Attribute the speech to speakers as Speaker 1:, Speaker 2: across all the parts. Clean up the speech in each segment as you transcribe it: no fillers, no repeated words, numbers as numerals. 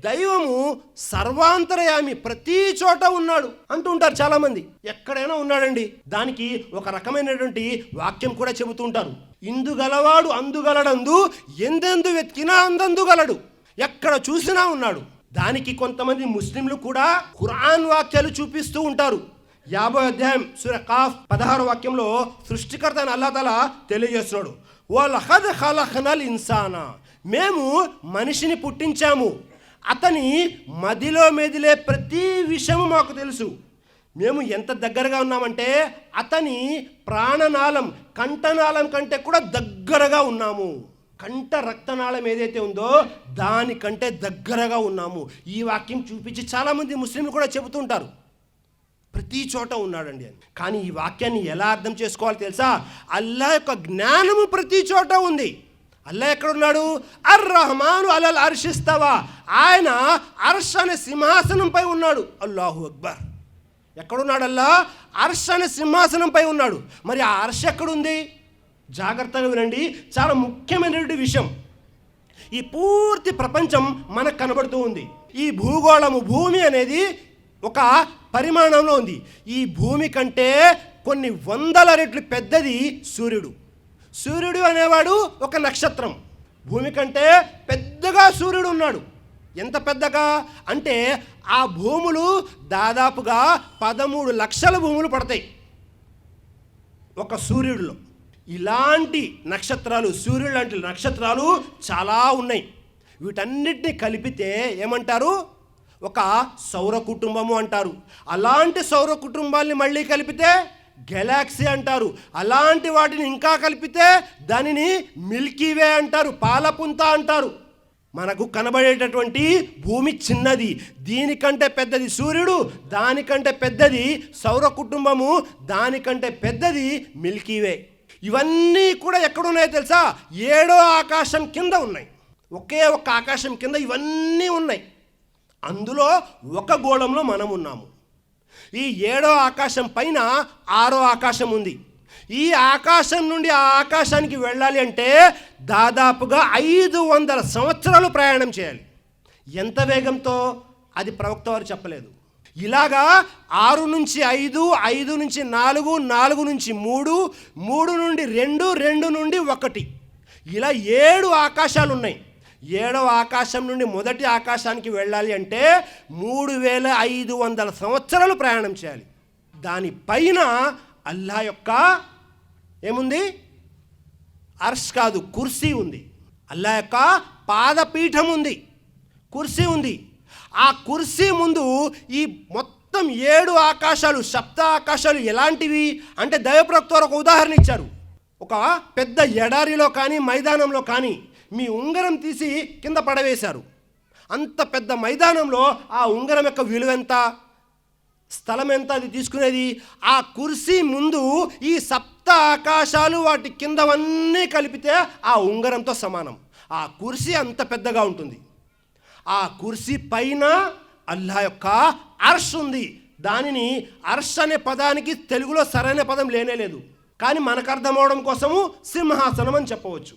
Speaker 1: దైవము సర్వాంతరయామి, ప్రతి చోట ఉన్నాడు అంటుంటారు చాలా మంది. ఎక్కడైనా ఉన్నాడండి. దానికి ఒక రకమైనటువంటి వాక్యం కూడా చెబుతూ ఉంటారు. ఇందుగలవాడు అందుగలడందు, ఎందెందు వెతికినా అందందుగలడు. ఎక్కడ చూసినా ఉన్నాడు. దానికి కొంతమంది ముస్లింలు కూడా ఖురాన్ వాక్యాలు చూపిస్తూ ఉంటారు. 50వ అధ్యాయం సూరా కాఫ్ 16వ వాక్యంలో సృష్టికర్త అని అల్లాహ్ తఆలా తెలియజేస్తున్నాడు. వలఖద్ ఖలఖనల్ ఇన్సానా, మేము మనిషిని పుట్టించాము, అతని మదిలో మెదిలే ప్రతి విషయము మాకు తెలుసు. మేము ఎంత దగ్గరగా ఉన్నామంటే అతని ప్రాణనాళం, కంఠనాళం కంటే కూడా దగ్గరగా ఉన్నాము. కంఠ రక్తనాళం ఏదైతే ఉందో దానికంటే దగ్గరగా ఉన్నాము. ఈ వాక్యం చూపించి చాలామంది ముస్లింలు కూడా చెబుతుంటారు ప్రతి చోట ఉన్నాడండి అని. కానీ ఈ వాక్యాన్ని ఎలా అర్థం చేసుకోవాలో తెలుసా? అల్లాహ్ యొక్క జ్ఞానము ప్రతి చోట ఉంది. అల్లాహ్ ఎక్కడున్నాడు? అర్ రహమాను అలల్ అర్ష్ ఇస్తవా, ఆయన అర్ష్ అనే సింహాసనంపై ఉన్నాడు. అల్లాహు అక్బర్. ఎక్కడున్నాడు అల్లాహ్? అర్ష్ అనే సింహాసనంపై ఉన్నాడు. మరి ఆ అర్ష్ ఎక్కడుంది? జాగ్రత్తగా వినండి, చాలా ముఖ్యమైనటువంటి విషయం. ఈ పూర్తి ప్రపంచం మనకు కనబడుతూ ఉంది. ఈ భూగోళము, భూమి అనేది ఒక పరిమాణంలో ఉంది. ఈ భూమి కంటే కొన్ని వందల రెట్లు పెద్దది సూర్యుడు. సూర్యుడు అనేవాడు ఒక నక్షత్రం. భూమి కంటే పెద్దగా సూర్యుడు ఉన్నాడు. ఎంత పెద్దగా అంటే ఆ భూములు దాదాపుగా 13 లక్షల భూములు పడతాయి ఒక సూర్యుడిలో. ఇలాంటి నక్షత్రాలు, సూర్యుడు లాంటి నక్షత్రాలు చాలా ఉన్నాయి. వీటన్నిటిని కలిపితే ఏమంటారు? ఒక సౌర కుటుంబము అంటారు. అలాంటి సౌర కుటుంబాన్ని మళ్ళీ కలిపితే గెలాక్సీ అంటారు. అలాంటి వాటిని ఇంకా కలిపితే దానిని మిల్కీవే అంటారు, పాలపుంత అంటారు. మనకు కనబడేటటువంటి భూమి చిన్నది, దీనికంటే పెద్దది సూర్యుడు, దానికంటే పెద్దది సౌర కుటుంబము, దానికంటే పెద్దది మిల్కీవే. ఇవన్నీ కూడా ఎక్కడున్నాయో తెలుసా? 7వ ఆకాశం కింద ఉన్నాయి. ఒకే ఒక్క ఆకాశం కింద ఇవన్నీ ఉన్నాయి. అందులో ఒక గోళంలో మనం ఉన్నాము. ఈ 7వ ఆకాశం పైన 6వ ఆకాశం ఉంది. ఈ ఆకాశం నుండి ఆ ఆకాశానికి వెళ్ళాలి అంటే దాదాపుగా 500 సంవత్సరాలు ప్రయాణం చేయాలి. ఎంత వేగంతో అది ప్రవక్త వారు చెప్పలేదు. ఇలాగా 6 నుంచి 5, 5 నుంచి 4, 4 నుంచి 3, 3 నుండి 2, 2 నుండి 1, ఇలా 7 ఆకాశాలు ఉన్నాయి. 7వ ఆకాశం నుండి మొదటి ఆకాశానికి వెళ్ళాలి అంటే 3500 సంవత్సరాలు ప్రయాణం చేయాలి. దానిపైన అల్లాహ్ యొక్క ఏముంది? అర్ష్ కాదు, కుర్సీ ఉంది. అల్లాహ్ యొక్క పాదపీఠం ఉంది, కుర్సీ ఉంది. ఆ కుర్సీ ముందు ఈ మొత్తం 7 ఆకాశాలు, సప్త ఆకాశాలు ఎలాంటివి అంటే దైవప్రవక్త వారు ఒక ఉదాహరణ ఇచ్చారు. ఒక పెద్ద ఎడారిలో కానీ మైదానంలో కానీ మీ ఉంగరం తీసి కింద పడవేశారు. అంత పెద్ద మైదానంలో ఆ ఉంగరం యొక్క విలువ ఎంత, స్థలం ఎంత అది తీసుకునేది? ఆ కుర్సీ ముందు ఈ సప్త ఆకాశాలు వాటి కిందవన్నీ కలిపితే ఆ ఉంగరంతో సమానం. ఆ కుర్సీ అంత పెద్దగా ఉంటుంది. ఆ కుర్సీ పైన అల్లాహ్ యొక్క అర్ష్ ఉంది. దానిని అర్ష్ అనే పదానికి తెలుగులో సరైన పదం లేనేలేదు. కానీ మనకు అర్థం అవడం కోసము సింహాసనం అని చెప్పవచ్చు.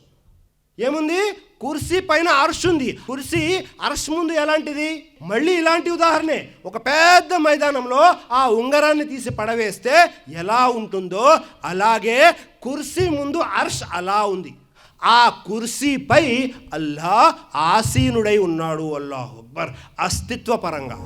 Speaker 1: ఏముంది? కుర్సీ పైన అర్ష్ ఉంది. కుర్సీ అర్ష్ ముందు ఎలాంటిది? మళ్ళీ ఇలాంటి ఉదాహరణే. ఒక పెద్ద మైదానంలో ఆ ఉంగరాన్ని తీసి పడవేస్తే ఎలా ఉంటుందో అలాగే కుర్సీ ముందు అర్ష్ అలా ఉంది. ఆ కుర్సీపై అల్లాహ్ ఆసీనుడై ఉన్నాడు. అల్లాహు అక్బర్. అస్తిత్వ పరంగా